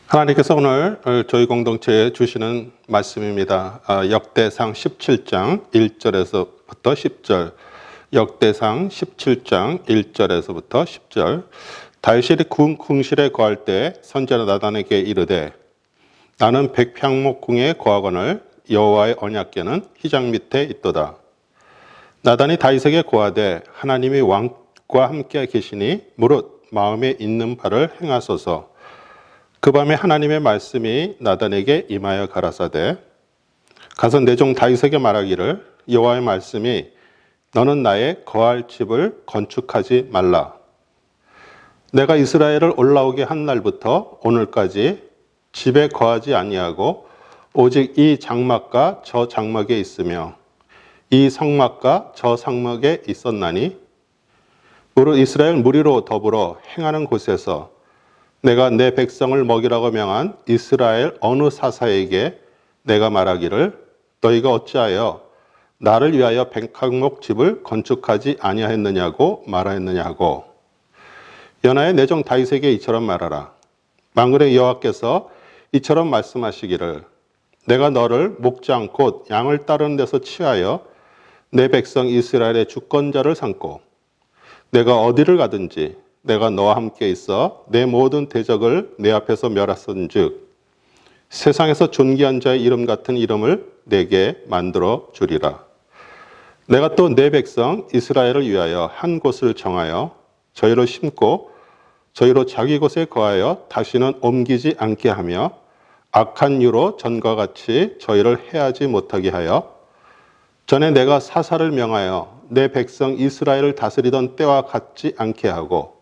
하나님께서 오늘 저희 공동체에 주시는 말씀입니다. 역대상 17장 1절에서부터 10절, 역대상 17장 1절에서부터 10절. 다윗이 궁실에 거할 때 선지자 나단에게 이르되 나는 백향목궁에 거하거늘 여호와의 언약궤는 휘장 밑에 있도다. 나단이 다윗에게 고하되 하나님이 왕과 함께 계시니 무릇 마음에 있는 바를 행하소서. 그 밤에 하나님의 말씀이 나단에게 임하여 가라사대 가서 내 종 다윗에게 말하기를 여호와의 말씀이 너는 나의 거할 집을 건축하지 말라. 내가 이스라엘을 올라오게 한 날부터 오늘까지 집에 거하지 아니하고 오직 이 장막과 저 장막에 있으며 이 성막과 저 성막에 있었나니 무릇 이스라엘 무리로 더불어 행하는 곳에서 내가 내 백성을 먹이라고 명한 이스라엘 어느 사사에게 내가 말하기를 너희가 어찌하여 나를 위하여 백향목 집을 건축하지 아니하였느냐고 말하였느냐고. 연하에 내 종 다윗에게 이처럼 말하라. 만군의 여호와께서 이처럼 말씀하시기를 내가 너를 목장 곧 양을 따르는 데서 취하여 내 백성 이스라엘의 주권자를 삼고 내가 어디를 가든지 내가 너와 함께 있어 내 모든 대적을 내 앞에서 멸하선즉 세상에서 존귀한 자의 이름 같은 이름을 내게 만들어 주리라. 내가 또 내 백성 이스라엘을 위하여 한 곳을 정하여 저희로 심고 저희로 자기 곳에 거하여 다시는 옮기지 않게 하며 악한 유로 전과 같이 저희를 해하지 못하게 하여 전에 내가 사사를 명하여 내 백성 이스라엘을 다스리던 때와 같지 않게 하고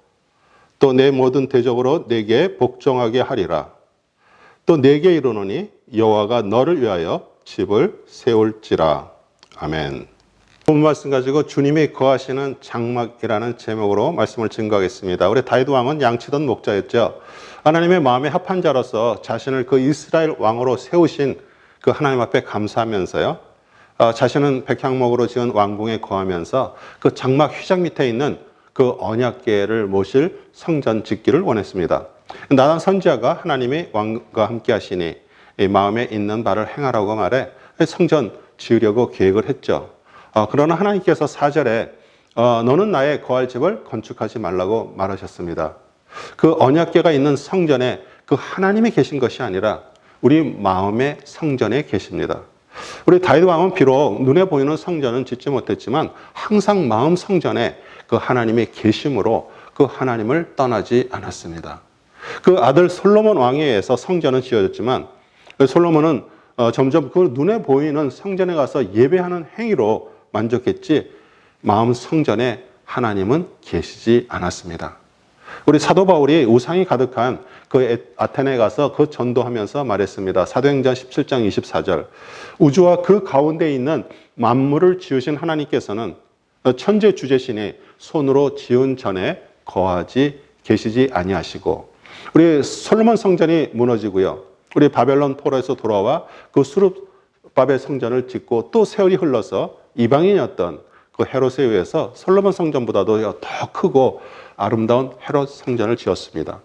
또 내 모든 대적으로 내게 복종하게 하리라. 또 내게 이르노니 여호와가 너를 위하여 집을 세울지라. 아멘. 본 말씀 가지고 주님이 거하시는 장막이라는 제목으로 말씀을 증거하겠습니다. 우리 다윗 왕은 양치던 목자였죠. 하나님의 마음에 합한 자로서 자신을 그 이스라엘 왕으로 세우신 그 하나님 앞에 감사하면서요. 자신은 백향목으로 지은 왕궁에 거하면서 그 장막 휘장 밑에 있는 그 언약궤를 모실 성전 짓기를 원했습니다. 나단 선지자가 하나님이 왕과 함께 하시니 마음에 있는 바를 행하라고 말해 성전 지으려고 계획을 했죠. 그러나 하나님께서 4절에 너는 나의 거할 집을 건축하지 말라고 말하셨습니다. 그 언약궤가 있는 성전에 그 하나님이 계신 것이 아니라 우리 마음의 성전에 계십니다. 우리 다윗 왕은 비록 눈에 보이는 성전은 짓지 못했지만 항상 마음 성전에 그 하나님의 계심으로 그 하나님을 떠나지 않았습니다. 그 아들 솔로몬 왕에 의해서 성전은 지어졌지만 솔로몬은 점점 그 눈에 보이는 성전에 가서 예배하는 행위로 만족했지 마음 성전에 하나님은 계시지 않았습니다. 우리 사도 바울이 우상이 가득한 그 아테네에 가서 그 전도하면서 말했습니다. 사도행전 17장 24절 우주와 그 가운데 있는 만물을 지으신 하나님께서는 천재 주제신이 손으로 지은 전에 거하지 계시지 아니하시고 우리 솔로몬 성전이 무너지고요. 우리 바벨론 포로에서 돌아와 그 수룹바벨 성전을 짓고 또 세월이 흘러서 이방인이었던 그 헤롯에 의해서 솔로몬 성전보다도 더 크고 아름다운 헤롯 성전을 지었습니다.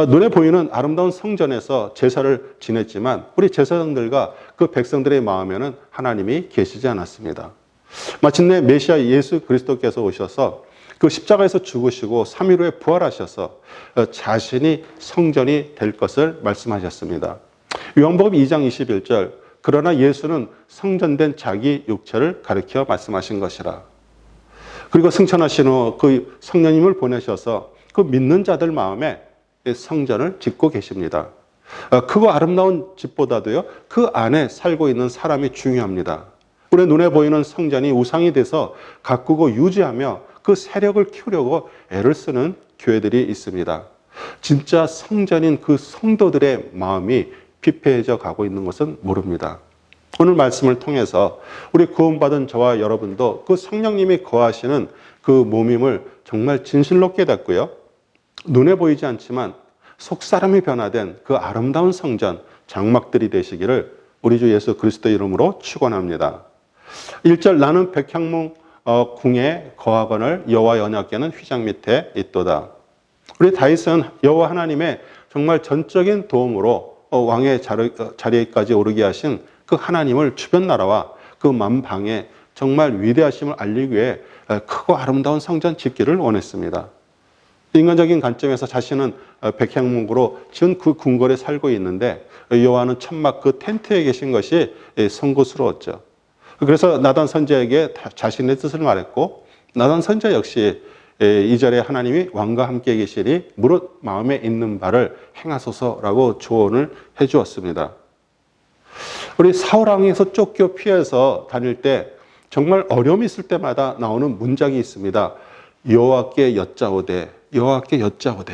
눈에 보이는 아름다운 성전에서 제사를 지냈지만 우리 제사장들과 그 백성들의 마음에는 하나님이 계시지 않았습니다. 마침내 메시아 예수 그리스도께서 오셔서 그 십자가에서 죽으시고 3일 후에 부활하셔서 자신이 성전이 될 것을 말씀하셨습니다. 요한복음 2장 21절 그러나 예수는 성전된 자기 육체를 가리켜 말씀하신 것이라. 그리고 승천하신 후 그 성령님을 보내셔서 그 믿는 자들 마음에 성전을 짓고 계십니다. 크고 아름다운 집보다도요 그 안에 살고 있는 사람이 중요합니다. 우리 눈에 보이는 성전이 우상이 돼서 가꾸고 유지하며 그 세력을 키우려고 애를 쓰는 교회들이 있습니다. 진짜 성전인 그 성도들의 마음이 피폐해져 가고 있는 것은 모릅니다. 오늘 말씀을 통해서 우리 구원받은 저와 여러분도 그 성령님이 거하시는 그 몸임을 정말 진실로 깨닫고요. 눈에 보이지 않지만 속사람이 변화된 그 아름다운 성전, 장막들이 되시기를 우리 주 예수 그리스도 이름으로 축원합니다. 1절 나는 백향목 궁에 거하거늘 여호와의 언약궤는 휘장 밑에 있도다. 우리 다윗은 여호와 하나님의 정말 전적인 도움으로 왕의 자리에까지 오르게 하신 그 하나님을 주변 나라와 그 만방에 정말 위대하심을 알리기 위해 크고 아름다운 성전 짓기를 원했습니다. 인간적인 관점에서 자신은 백향목으로 지은 그 궁궐에 살고 있는데 여호와는 천막 그 텐트에 계신 것이 송구스러웠죠. 그래서 나단 선지자에게 자신의 뜻을 말했고, 나단 선지자 역시 2절에 하나님이 왕과 함께 계시니 무릇 마음에 있는 바를 행하소서라고 조언을 해 주었습니다. 우리 사울 왕에서 쫓겨 피해서 다닐 때 정말 어려움이 있을 때마다 나오는 문장이 있습니다. 여호와께 여짜오되, 여호와께 여짜오되.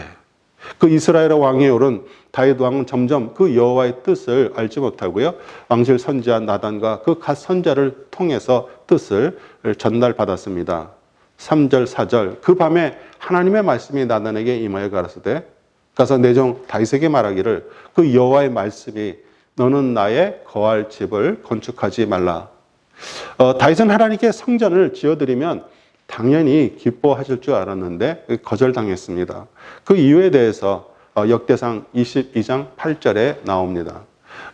그 이스라엘 왕에 오른 다윗 왕은 점점 그 여호와의 뜻을 알지 못하고요, 왕실 선지자 나단과 그 갓 선자를 통해서 뜻을 전달받았습니다. 3절, 4절. 그 밤에 하나님의 말씀이 나단에게 임하여 가라사대, 가서 내 종 다윗에게 말하기를 그 여호와의 말씀이 너는 나의 거할 집을 건축하지 말라. 다윗은 하나님께 성전을 지어드리면 당연히 기뻐하실 줄 알았는데 거절당했습니다. 그 이유에 대해서 역대상 22장 8절에 나옵니다.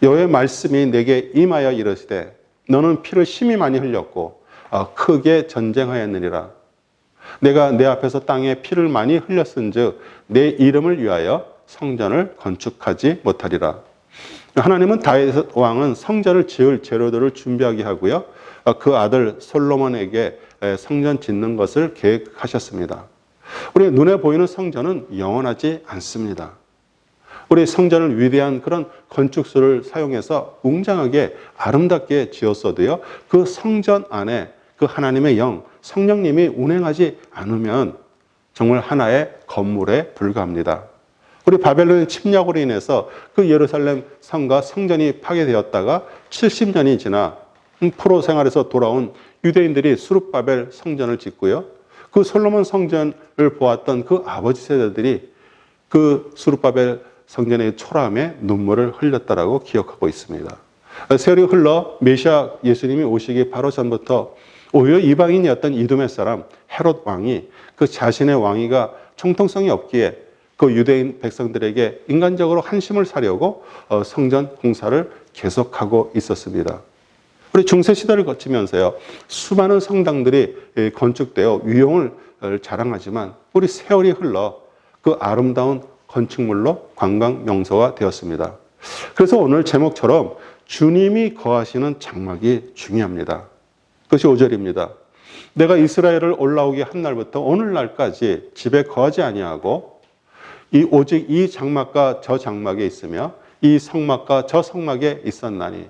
여호와의 말씀이 내게 임하여 이르시되 너는 피를 심히 많이 흘렸고 크게 전쟁하였느니라. 내가 내 앞에서 땅에 피를 많이 흘렸은즉 내 이름을 위하여 성전을 건축하지 못하리라. 하나님은 다윗 왕은 성전을 지을 재료들을 준비하게 하고요, 그 아들 솔로몬에게 성전 짓는 것을 계획하셨습니다. 우리 눈에 보이는 성전은 영원하지 않습니다. 우리 성전을 위대한 그런 건축술을 사용해서 웅장하게 아름답게 지었어도요, 그 성전 안에 그 하나님의 영, 성령님이 운행하지 않으면 정말 하나의 건물에 불과합니다. 우리 바벨론의 침략으로 인해서 그 예루살렘 성과 성전이 파괴되었다가 70년이 지나 포로 생활에서 돌아온 유대인들이 수룹바벨 성전을 짓고요, 그 솔로몬 성전을 보았던 그 아버지 세대들이 그 수룹바벨 성전의 초라함에 눈물을 흘렸다라고 기억하고 있습니다. 세월이 흘러 메시아 예수님이 오시기 바로 전부터 오히려 이방인이었던 이두메 사람 헤롯 왕이 그 자신의 왕위가 정통성이 없기에 그 유대인 백성들에게 인간적으로 한심을 사려고 성전 공사를 계속하고 있었습니다. 우리 중세시대를 거치면서요, 수많은 성당들이 건축되어 위용을 자랑하지만 우리 세월이 흘러 그 아름다운 건축물로 관광 명소가 되었습니다. 그래서 오늘 제목처럼 주님이 거하시는 장막이 중요합니다. 그것이 5절입니다. 내가 이스라엘을 올라오게 한 날부터 오늘날까지 집에 거하지 아니하고 오직 이 장막과 저 장막에 있으며 이 성막과 저 성막에 있었나니.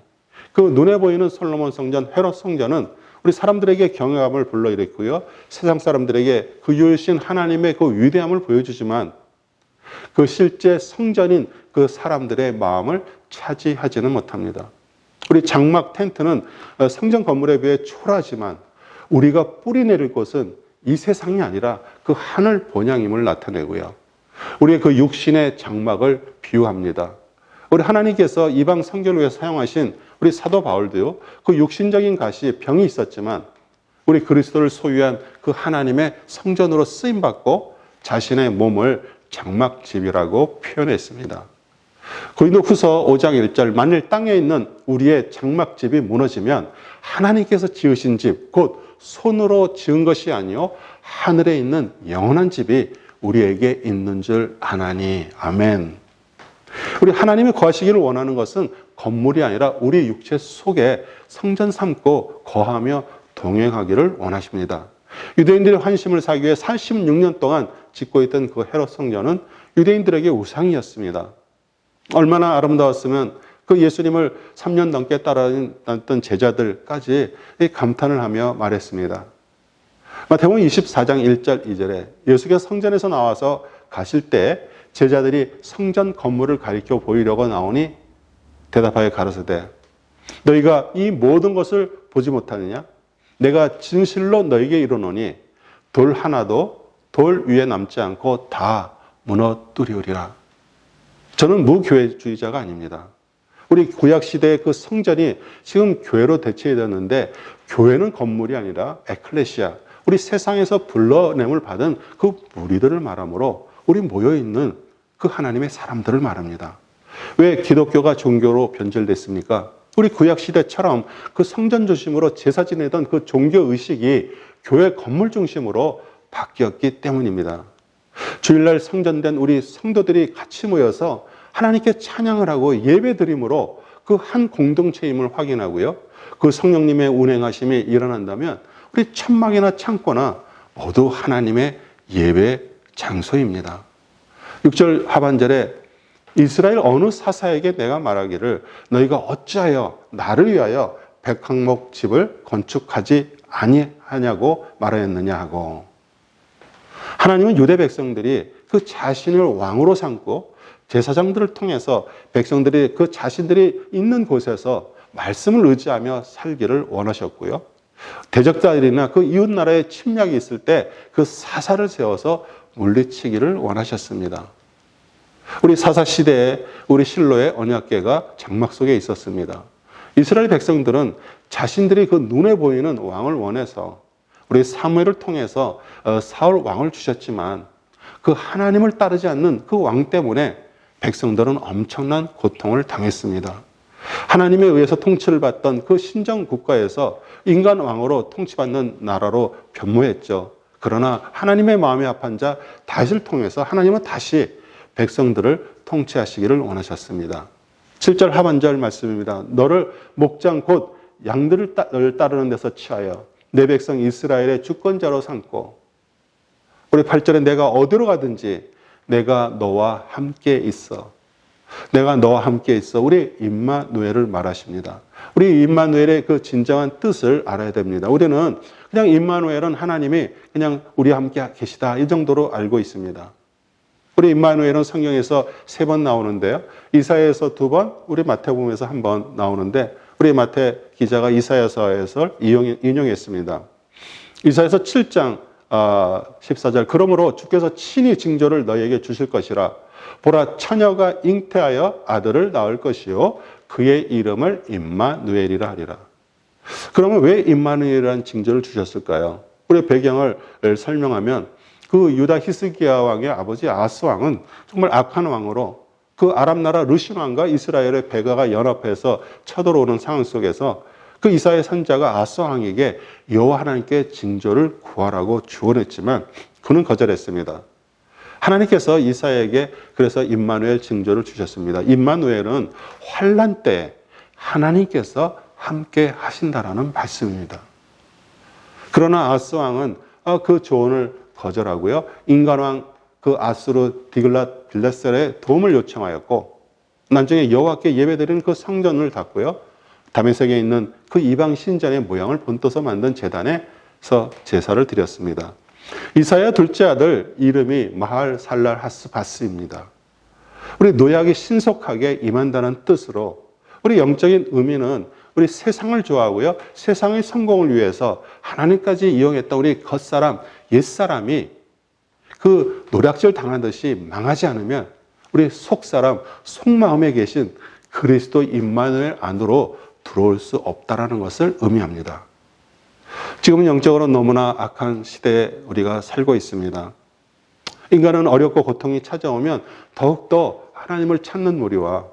그 눈에 보이는 솔로몬 성전, 헤롯 성전은 우리 사람들에게 경외감을 불러일으키고요, 세상 사람들에게 그 유일신 하나님의 그 위대함을 보여주지만 그 실제 성전인 그 사람들의 마음을 차지하지는 못합니다. 우리 장막 텐트는 성전 건물에 비해 초라하지만 우리가 뿌리 내릴 곳은 이 세상이 아니라 그 하늘 본향임을 나타내고요, 우리의 그 육신의 장막을 비유합니다. 우리 하나님께서 이방 선교를 사용하신 우리 사도 바울도요, 그 육신적인 가시 병이 있었지만 우리 그리스도를 소유한 그 하나님의 성전으로 쓰임받고 자신의 몸을 장막집이라고 표현했습니다. 고린도후서 5장 1절, 만일 땅에 있는 우리의 장막집이 무너지면 하나님께서 지으신 집, 곧 손으로 지은 것이 아니요 하늘에 있는 영원한 집이 우리에게 있는 줄 아나니. 아멘. 우리 하나님이 거하시기를 원하는 것은 건물이 아니라 우리 육체 속에 성전 삼고 거하며 동행하기를 원하십니다. 유대인들의 환심을 사기 위해 46년 동안 짓고 있던 그 헤롯 성전은 유대인들에게 우상이었습니다. 얼마나 아름다웠으면 그 예수님을 3년 넘게 따라다녔던 제자들까지 감탄을 하며 말했습니다. 마태복음 24장 1절 2절에 예수께서 성전에서 나와서 가실 때 제자들이 성전 건물을 가리켜 보이려고 나오니 대답하여 가라사대 너희가 이 모든 것을 보지 못하느냐? 내가 진실로 너희에게 이르노니 돌 하나도 돌 위에 남지 않고 다 무너뜨리우리라. 저는 무교회주의자가 아닙니다. 우리 구약시대의 그 성전이 지금 교회로 대체되었는데 교회는 건물이 아니라 에클레시아, 우리 세상에서 불러냄을 받은 그 무리들을 말하므로 우리 모여있는 그 하나님의 사람들을 말합니다. 왜 기독교가 종교로 변절됐습니까? 우리 구약시대처럼 그 성전 중심으로 제사 지내던 그 종교의식이 교회 건물 중심으로 바뀌었기 때문입니다. 주일날 성전된 우리 성도들이 같이 모여서 하나님께 찬양을 하고 예배드림으로 그 한 공동체임을 확인하고요. 그 성령님의 운행하심이 일어난다면 우리 천막이나 창고나 모두 하나님의 예배 장소입니다. 6절 하반절에 이스라엘 어느 사사에게 내가 말하기를 너희가 어찌하여 나를 위하여 백항목 집을 건축하지 아니하냐고 말하였느냐 하고, 하나님은 유대 백성들이 그 자신을 왕으로 삼고 제사장들을 통해서 백성들이 그 자신들이 있는 곳에서 말씀을 의지하며 살기를 원하셨고요. 대적자들이나 그 이웃나라의 침략이 있을 때 그 사사를 세워서 물리치기를 원하셨습니다. 우리 사사시대에 우리 실로의 언약궤가 장막 속에 있었습니다. 이스라엘 백성들은 자신들이 그 눈에 보이는 왕을 원해서 우리 사무엘을 통해서 사울 왕을 주셨지만 그 하나님을 따르지 않는 그 왕 때문에 백성들은 엄청난 고통을 당했습니다. 하나님에 의해서 통치를 받던 그 신정 국가에서 인간 왕으로 통치받는 나라로 변모했죠. 그러나 하나님의 마음에 합한 자 다윗을 통해서 하나님은 다시 백성들을 통치하시기를 원하셨습니다. 7절 하반절 말씀입니다. 너를 목장 곧 양들을 따르는 데서 취하여 내 백성 이스라엘의 주권자로 삼고, 우리 8절에 내가 어디로 가든지 내가 너와 함께 있어. 내가 너와 함께 있어. 우리 임마누엘을 말하십니다. 우리 임마누엘의 그 진정한 뜻을 알아야 됩니다. 우리는 그냥 임마누엘은 하나님이 그냥 우리와 함께 계시다 이 정도로 알고 있습니다. 우리 임마누엘은 성경에서 3번 나오는데요. 이사야에서 2번, 우리 마태복음에서 1번 나오는데 우리 마태 기자가 이사야서에서 인용했습니다. 이사야서 7장 14절 그러므로 주께서 친히 징조를 너희에게 주실 것이라. 보라 처녀가 잉태하여 아들을 낳을 것이요 그의 이름을 임마누엘이라 하리라. 그러면 왜 임마누엘이라는 징조를 주셨을까요? 우리 배경을 설명하면 그 유다 히스기야 왕의 아버지 아스 왕은 정말 악한 왕으로 그 아람 나라 르신 왕과 이스라엘의 백아가 연합해서 쳐들어오는 상황 속에서 그 이사야 선지자가 아스 왕에게 여호와 하나님께 징조를 구하라고 주원했지만 그는 거절했습니다. 하나님께서 이사야에게 그래서 임마누엘 징조를 주셨습니다. 임마누엘은 환난 때 하나님께서 함께 하신다라는 말씀입니다. 그러나 아스 왕은 그 조언을 거절하고요. 인간왕 그 아수르 디글랏 빌레셀의 도움을 요청하였고 나중에 여호와께 예배드리는 그 성전을 닫고요. 다메섹에 있는 그 이방 신전의 모양을 본떠서 만든 제단에서 제사를 드렸습니다. 이사야 둘째 아들 이름이 마할 살랄 하스바스입니다. 우리 노약이 신속하게 임한다는 뜻으로 우리 영적인 의미는 우리 세상을 좋아하고요. 세상의 성공을 위해서 하나님까지 이용했던 우리 겉사람, 옛사람이 그 노략질 당하듯이 망하지 않으면 우리 속사람, 속마음에 계신 그리스도 임마누엘 안으로 들어올 수 없다라는 것을 의미합니다. 지금은 영적으로 너무나 악한 시대에 우리가 살고 있습니다. 인간은 어렵고 고통이 찾아오면 더욱더 하나님을 찾는 무리와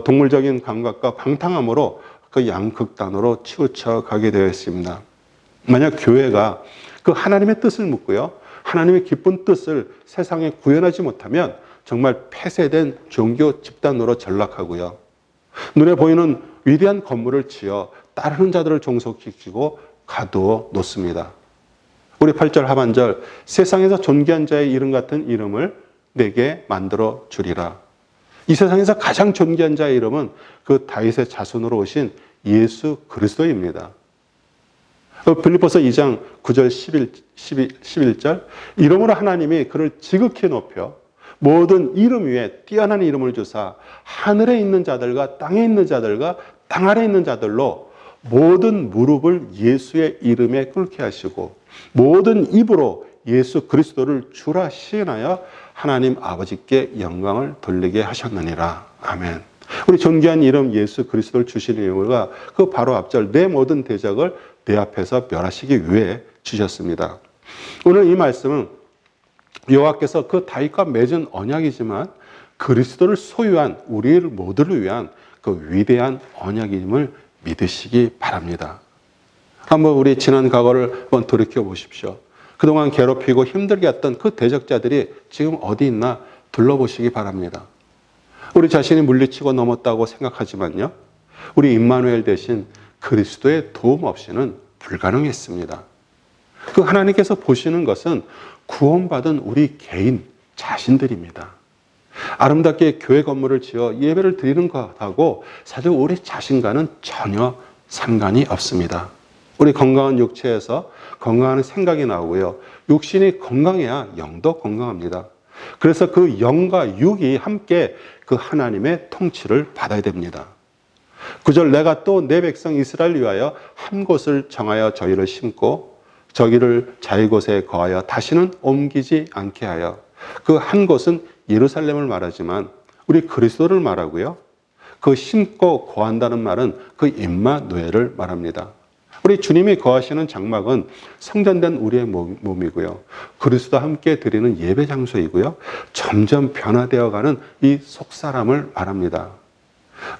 동물적인 감각과 방탕함으로 그 양극단으로 치우쳐 가게 되어 있습니다. 만약 교회가 그 하나님의 뜻을 묻고요. 하나님의 기쁜 뜻을 세상에 구현하지 못하면 정말 폐쇄된 종교 집단으로 전락하고요. 눈에 보이는 위대한 건물을 지어 따르는 자들을 종속시키고 가두어 놓습니다. 우리 8절 하반절 세상에서 존귀한 자의 이름 같은 이름을 내게 만들어 주리라. 이 세상에서 가장 존귀한 자의 이름은 그 다윗의 자손으로 오신 예수 그리스도입니다. 빌립보서 2장 9절 11절 이름으로 하나님이 그를 지극히 높여 모든 이름 위에 뛰어난 이름을 주사 하늘에 있는 자들과 땅에 있는 자들과 땅 아래에 있는 자들로 모든 무릎을 예수의 이름에 꿇게 하시고 모든 입으로 예수 그리스도를 주라 시인하여 하나님 아버지께 영광을 돌리게 하셨느니라. 아멘. 우리 존귀한 이름 예수 그리스도를 주시는 이유가 그 바로 앞절 내 모든 대적을 내 앞에서 멸하시기 위해 주셨습니다. 오늘 이 말씀은 여호와께서 그 다윗과 맺은 언약이지만 그리스도를 소유한 우리 모두를 위한 그 위대한 언약임을 믿으시기 바랍니다. 한번 우리 지난 과거를 한번 돌이켜 보십시오. 그동안 괴롭히고 힘들게 했던 그 대적자들이 지금 어디 있나 둘러보시기 바랍니다. 우리 자신이 물리치고 넘었다고 생각하지만요, 우리 임마누엘 대신 그리스도의 도움 없이는 불가능했습니다. 그 하나님께서 보시는 것은 구원받은 우리 개인 자신들입니다. 아름답게 교회 건물을 지어 예배를 드리는 것하고 사실 우리 자신과는 전혀 상관이 없습니다. 우리 건강한 육체에서 건강한 생각이 나오고요. 육신이 건강해야 영도 건강합니다. 그래서 그 영과 육이 함께 그 하나님의 통치를 받아야 됩니다. 9절 내가 또 내 백성 이스라엘을 위하여 한 곳을 정하여 저희를 심고 저기를 자기 곳에 거하여 다시는 옮기지 않게 하여 그 한 곳은 예루살렘을 말하지만 우리 그리스도를 말하고요. 그 심고 거한다는 말은 그 임마누엘을 말합니다. 우리 주님이 거하시는 장막은 성전된 우리의 몸이고요. 그리스도와 함께 드리는 예배 장소이고요. 점점 변화되어가는 이 속사람을 말합니다.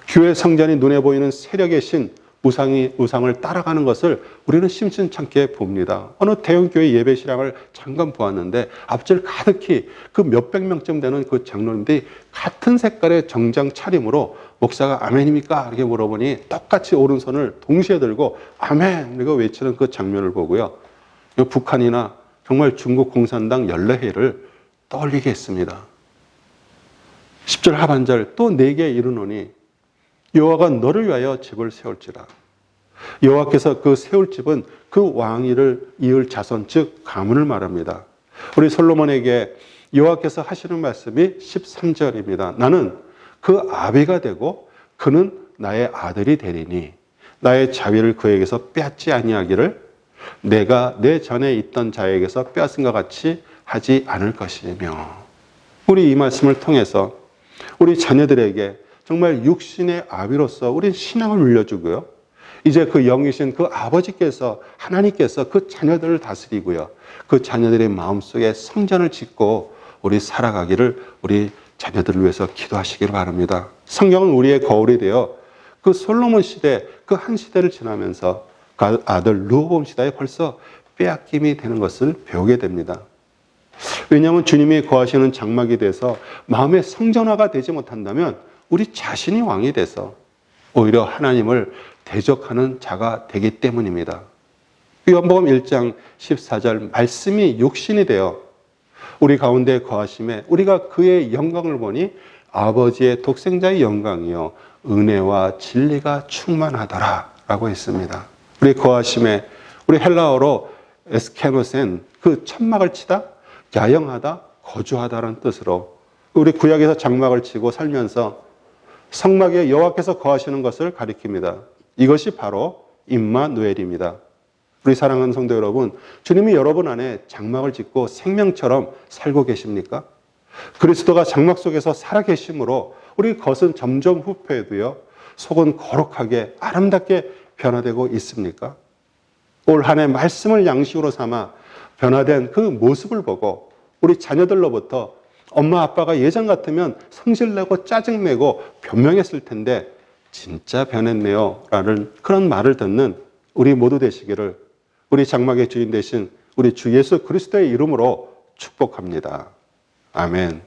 교회 성전이 눈에 보이는 세력의 신, 우상을 따라가는 것을 우리는 심심찮게 봅니다. 어느 대형교회 예배 실황을 잠깐 보았는데 앞줄 가득히 그 몇백 명쯤 되는 그 장로님들이 같은 색깔의 정장 차림으로 목사가 아멘입니까? 이렇게 물어보니 똑같이 오른손을 동시에 들고 아멘! 이렇게 외치는 그 장면을 보고요. 북한이나 정말 중국 공산당 연례회를 떠올리게 했습니다. 10절 하반절 또 내게 이르노니 여호와가 너를 위하여 집을 세울지라. 여호와께서 그 세울 집은 그 왕위를 이을 자손 즉 가문을 말합니다. 우리 솔로몬에게 여호와께서 하시는 말씀이 13절입니다. 나는 그 아비가 되고 그는 나의 아들이 되리니 나의 자위를 그에게서 빼앗지 아니하기를 내가 내 전에 있던 자에게서 빼앗은 것 같이 하지 않을 것이며. 우리 이 말씀을 통해서 우리 자녀들에게 정말 육신의 아비로서 우리 신앙을 물려주고요. 이제 그 영이신 그 아버지께서 하나님께서 그 자녀들을 다스리고요. 그 자녀들의 마음속에 성전을 짓고 우리 살아가기를 우리 자녀들을 위해서 기도하시기를 바랍니다. 성경은 우리의 거울이 되어 그 솔로몬 시대 그 한 시대를 지나면서 그 아들 르호보암 시대에 벌써 빼앗김이 되는 것을 배우게 됩니다. 왜냐하면 주님이 거하시는 장막이 돼서 마음의 성전화가 되지 못한다면 우리 자신이 왕이 돼서 오히려 하나님을 대적하는 자가 되기 때문입니다. 요한복음 1장 14절 말씀이 육신이 되어 우리 가운데 거하심에 우리가 그의 영광을 보니 아버지의 독생자의 영광이요 은혜와 진리가 충만하더라 라고 했습니다. 우리 거하심에 우리 헬라어로 에스케노센 그 천막을 치다 야영하다 거주하다라는 뜻으로 우리 구약에서 장막을 치고 살면서 성막에 여호와께서 거하시는 것을 가리킵니다. 이것이 바로 임마누엘입니다. 우리 사랑하는 성도 여러분, 주님이 여러분 안에 장막을 짓고 생명처럼 살고 계십니까? 그리스도가 장막 속에서 살아계심으로 우리 겉은 점점 후패해도요, 속은 거룩하게 아름답게 변화되고 있습니까? 올 한 해 말씀을 양식으로 삼아 변화된 그 모습을 보고 우리 자녀들로부터 엄마 아빠가 예전 같으면 성질내고 짜증내고 변명했을 텐데 진짜 변했네요 라는 그런 말을 듣는 우리 모두 되시기를 우리 장막의 주인 되신 우리 주 예수 그리스도의 이름으로 축복합니다. 아멘.